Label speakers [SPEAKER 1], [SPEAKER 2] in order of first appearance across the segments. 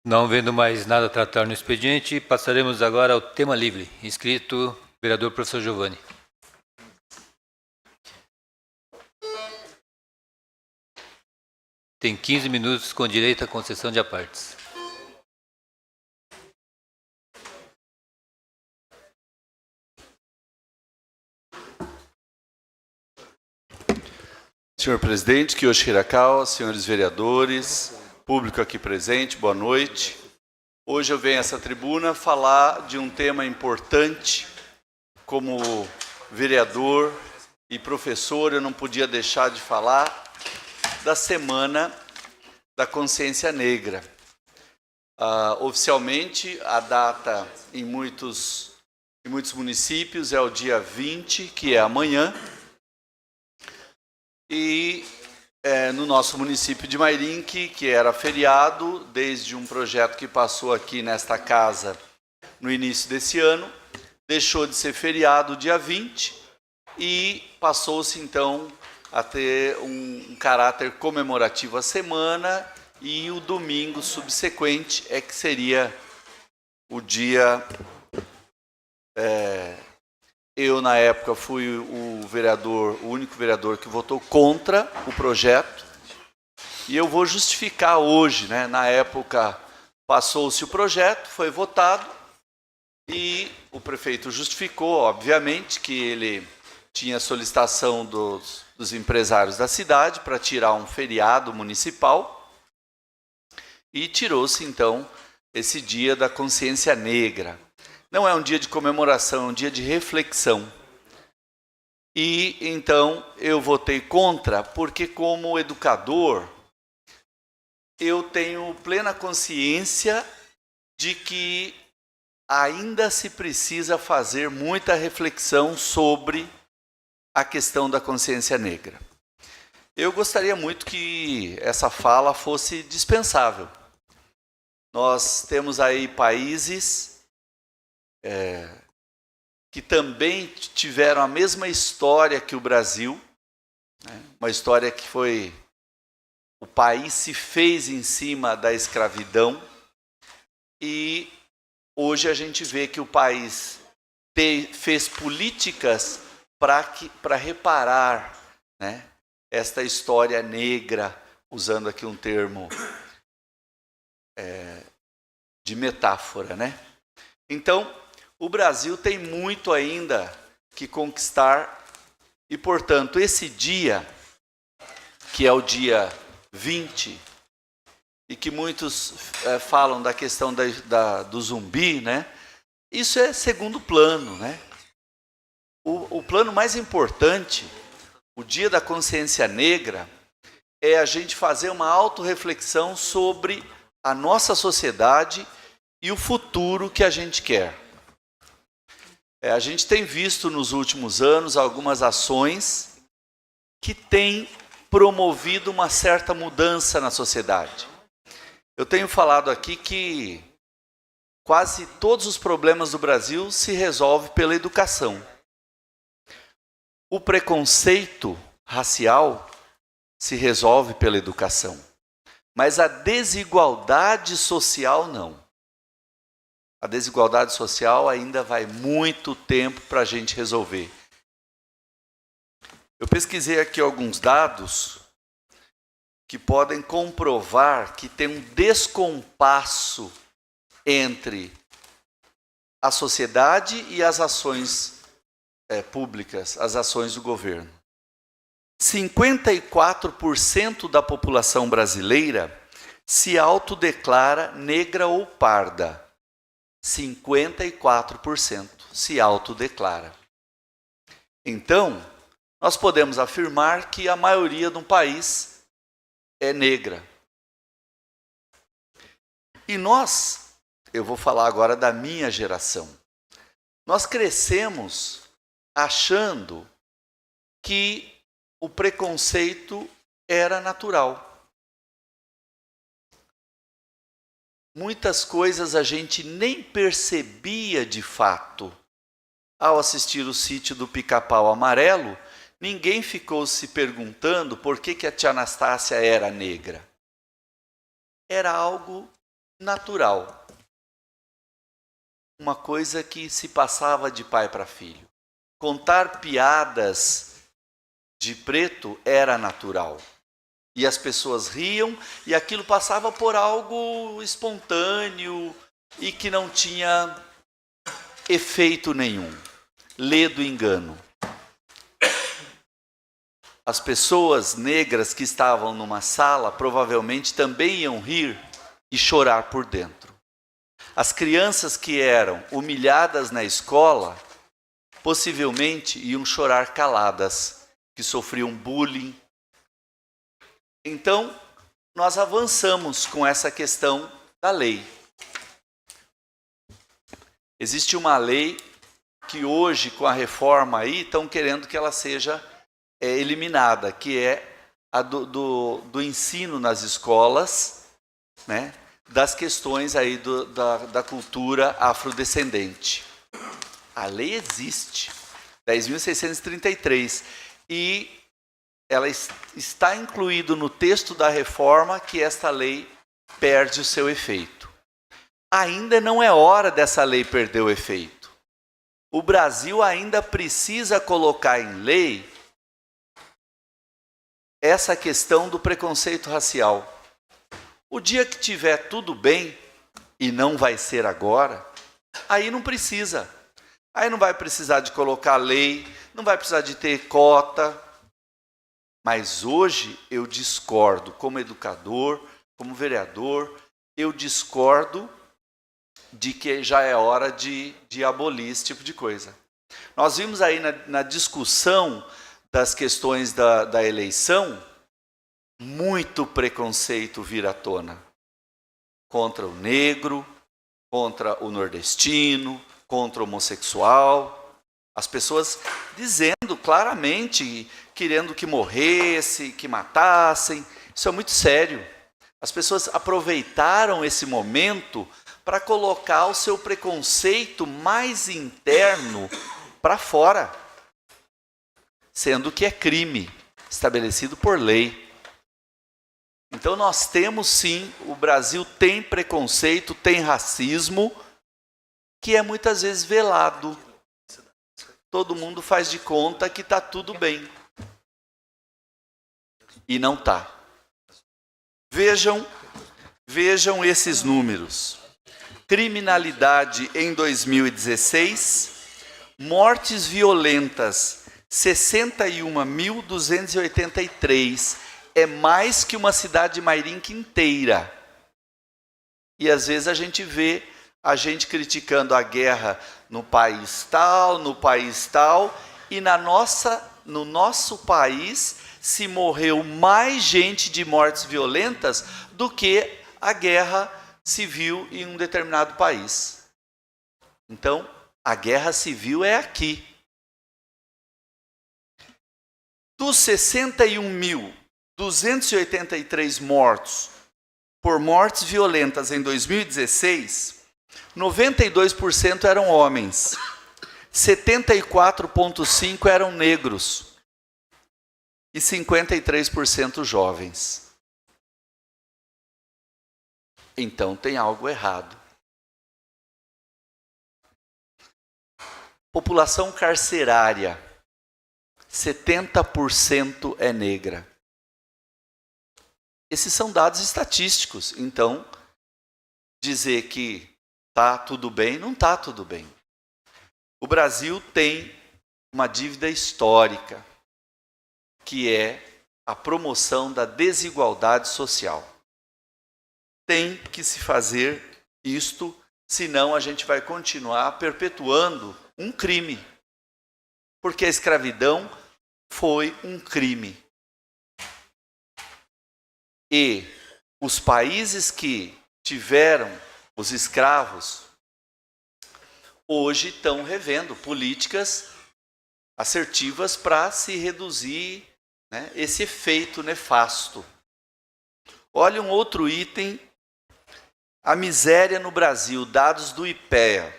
[SPEAKER 1] Não vendo mais nada a tratar no expediente, passaremos agora ao tema livre. Inscrito, vereador professor Giovanni. Tem 15 minutos com direito à concessão de apartes.
[SPEAKER 2] Senhor presidente, Kiyoshi Hirakawa, senhores vereadores, público aqui presente, boa noite. Hoje eu venho a essa tribuna falar de um tema importante. Como vereador e professor, eu não podia deixar de falar da Semana da Consciência Negra. Oficialmente, a data em muitos municípios é o dia 20, que é amanhã. E no nosso município de Mairinque, que era feriado, desde um projeto que passou aqui nesta casa no início desse ano, deixou de ser feriado dia 20 e passou-se então a ter um caráter comemorativo a semana, e o domingo subsequente é que seria o dia... Eu, na época, fui o único vereador que votou contra o projeto, e eu vou justificar hoje, né? Na época, passou-se o projeto, foi votado, e o prefeito justificou, obviamente, que ele tinha solicitação dos empresários da cidade para tirar um feriado municipal, e tirou-se, então, esse dia da consciência negra. Não é um dia de comemoração, é um dia de reflexão. E, então, eu votei contra, porque, como educador, eu tenho plena consciência de que ainda se precisa fazer muita reflexão sobre a questão da consciência negra. Eu gostaria muito que essa fala fosse dispensável. Nós temos aí países que também tiveram a mesma história que o Brasil, né? Uma história que foi... O país se fez em cima da escravidão, e hoje a gente vê que o país fez políticas para reparar, né, esta história negra, usando aqui um termo de metáfora, né? Então, o Brasil tem muito ainda que conquistar, e, portanto, esse dia, que é o dia 20, e que muitos falam da questão do zumbi, né? Isso é segundo plano, né? O plano mais importante, o dia da consciência negra, é a gente fazer uma autorreflexão sobre a nossa sociedade e o futuro que a gente quer. A gente tem visto nos últimos anos algumas ações que têm promovido uma certa mudança na sociedade. Eu tenho falado aqui que quase todos os problemas do Brasil se resolvem pela educação. O preconceito racial se resolve pela educação, mas a desigualdade social não. A desigualdade social ainda vai muito tempo para a gente resolver. Eu pesquisei aqui alguns dados que podem comprovar que tem um descompasso entre a sociedade e as ações públicas, as ações do governo. 54% da população brasileira se autodeclara negra ou parda. 54% se autodeclara. Então, nós podemos afirmar que a maioria do país é negra. E nós, eu vou falar agora da minha geração, nós crescemos achando que o preconceito era natural. Muitas coisas a gente nem percebia de fato. Ao assistir o Sítio do Pica-Pau Amarelo, ninguém ficou se perguntando por que a tia Anastácia era negra. Era algo natural. Uma coisa que se passava de pai para filho. Contar piadas de preto era natural. E as pessoas riam e aquilo passava por algo espontâneo e que não tinha efeito nenhum. Lê do engano. As pessoas negras que estavam numa sala provavelmente também iam rir e chorar por dentro. As crianças que eram humilhadas na escola possivelmente iam chorar caladas, que sofriam bullying. Então, nós avançamos com essa questão da lei. Existe uma lei que hoje, com a reforma aí, estão querendo que ela seja eliminada, que é a do ensino nas escolas, né, das questões aí da cultura afrodescendente. A lei existe, 10.633, e ela está incluído no texto da reforma que esta lei perde o seu efeito. Ainda não é hora dessa lei perder o efeito. O Brasil ainda precisa colocar em lei essa questão do preconceito racial. O dia que tiver tudo bem, e não vai ser agora, aí não precisa. Aí não vai precisar de colocar lei, não vai precisar de ter cota. Mas hoje eu discordo, como educador, como vereador, eu discordo de que já é hora de abolir esse tipo de coisa. Nós vimos aí na discussão das questões da eleição, muito preconceito vir à tona. Contra o negro, contra o nordestino, contra o homossexual. As pessoas dizendo claramente, querendo que morresse, que matassem. Isso é muito sério. As pessoas aproveitaram esse momento para colocar o seu preconceito mais interno para fora, sendo que é crime estabelecido por lei. Então nós temos sim, o Brasil tem preconceito, tem racismo, que é muitas vezes velado. Todo mundo faz de conta que está tudo bem. E não está. Vejam esses números. Criminalidade em 2016, mortes violentas, 61.283. É mais que uma cidade de Mairinque inteira. E às vezes a gente vê a gente criticando a guerra no país tal, e no nosso país se morreu mais gente de mortes violentas do que a guerra civil em um determinado país. Então, a guerra civil é aqui. Dos 61.283 mortos por mortes violentas em 2016, 92% eram homens, 74,5% eram negros e 53% jovens. Então tem algo errado. População carcerária, 70% é negra. Esses são dados estatísticos. Então, dizer que está tudo bem, não está tudo bem. O Brasil tem uma dívida histórica, que é a promoção da desigualdade social. Tem que se fazer isto, senão a gente vai continuar perpetuando um crime. Porque a escravidão foi um crime. E os países que tiveram os escravos, hoje estão revendo políticas assertivas para se reduzir, né, esse efeito nefasto. Olha um outro item, a miséria no Brasil, dados do IPEA.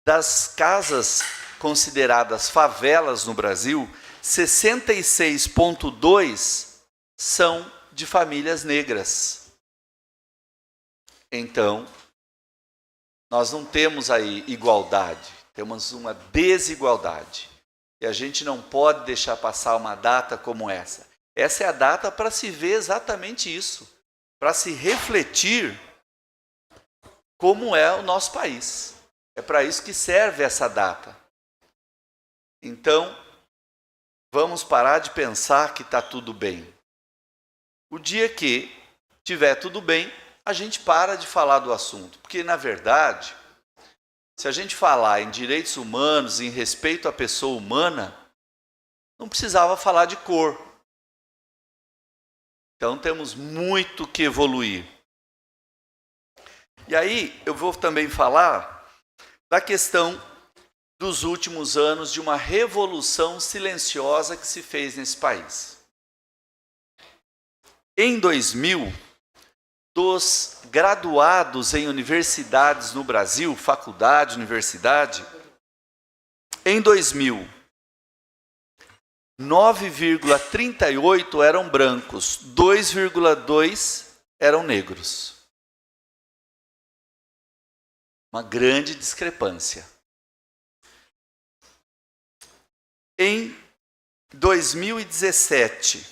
[SPEAKER 2] Das casas consideradas favelas no Brasil, 66,2% são de famílias negras. Então, nós não temos aí igualdade, temos uma desigualdade. E a gente não pode deixar passar uma data como essa. Essa é a data para se ver exatamente isso, para se refletir como é o nosso país. É para isso que serve essa data. Então, vamos parar de pensar que está tudo bem. O dia que tiver tudo bem, a gente para de falar do assunto. Porque, na verdade, se a gente falar em direitos humanos, em respeito à pessoa humana, não precisava falar de cor. Então, temos muito que evoluir. E aí, eu vou também falar da questão dos últimos anos de uma revolução silenciosa que se fez nesse país. Em 2000, dos graduados em universidades no Brasil, faculdade, universidade, em 2000, 9,38 eram brancos, 2,2 eram negros. Uma grande discrepância. Em 2017,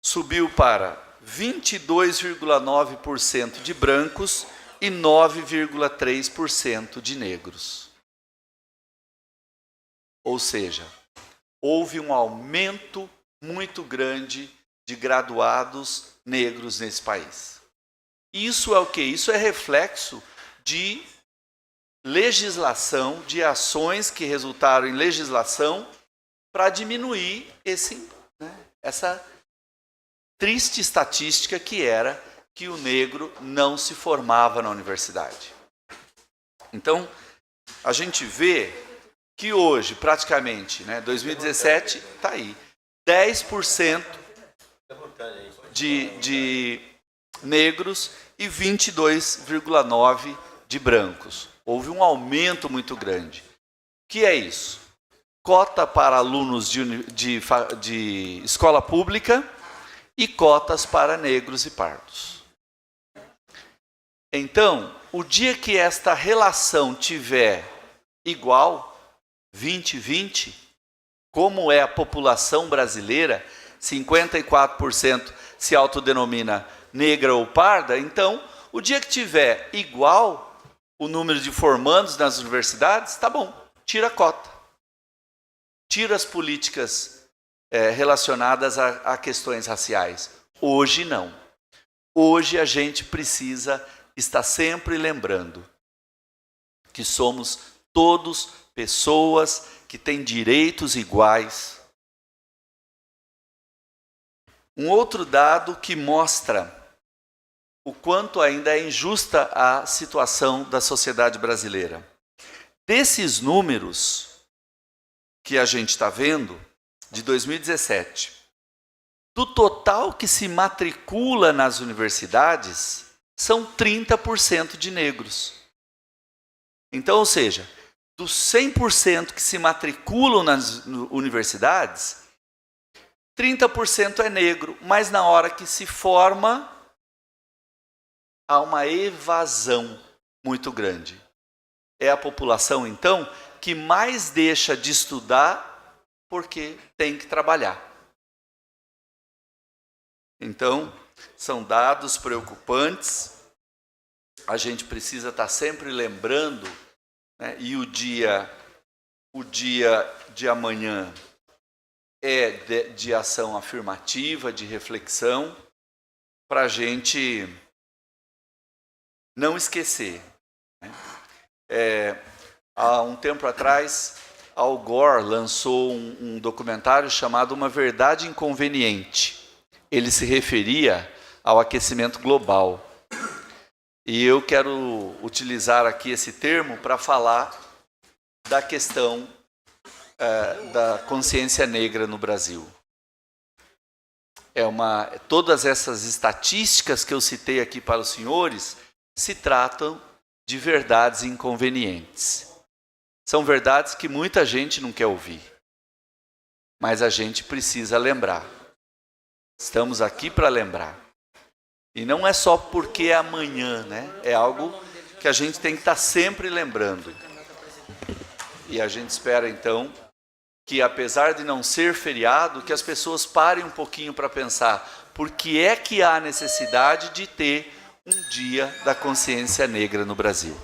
[SPEAKER 2] subiu para 22,9% de brancos e 9,3% de negros. Ou seja, houve um aumento muito grande de graduados negros nesse país. Isso é o quê? Isso é reflexo de legislação, de ações que resultaram em legislação para diminuir essa triste estatística que era que o negro não se formava na universidade. Então, a gente vê que hoje, praticamente, 2017, está aí, 10% de negros e 22,9% de brancos. Houve um aumento muito grande. O que é isso? Cota para alunos de escola pública e cotas para negros e pardos. Então, o dia que esta relação tiver igual, 20-20, como é a população brasileira, 54% se autodenomina negra ou parda, então, o dia que tiver igual o número de formandos nas universidades, tá bom, tira a cota. Tira as políticas relacionadas a questões raciais. Hoje não. Hoje a gente precisa estar sempre lembrando que somos todos pessoas que têm direitos iguais. Um outro dado que mostra o quanto ainda é injusta a situação da sociedade brasileira. Desses números que a gente está vendo, de 2017, do total que se matricula nas universidades, são 30% de negros. Então, ou seja, dos 100% que se matriculam nas universidades, 30% é negro, mas na hora que se forma, há uma evasão muito grande. É a população, então, que mais deixa de estudar porque tem que trabalhar. Então, são dados preocupantes. A gente precisa estar sempre lembrando, e o dia de amanhã é de ação afirmativa, de reflexão, para a gente não esquecer. Há um tempo atrás, Al Gore lançou um documentário chamado Uma Verdade Inconveniente. Ele se referia ao aquecimento global. E eu quero utilizar aqui esse termo para falar da questão da consciência negra no Brasil. Todas essas estatísticas que eu citei aqui para os senhores se tratam de verdades inconvenientes. São verdades que muita gente não quer ouvir, mas a gente precisa lembrar. Estamos aqui para lembrar. E não é só porque é amanhã, né? É algo que a gente tem que estar sempre lembrando. E a gente espera, então, que apesar de não ser feriado, que as pessoas parem um pouquinho para pensar por que é que há necessidade de ter um dia da consciência negra no Brasil.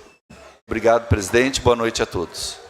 [SPEAKER 2] Obrigado, presidente. Boa noite a todos.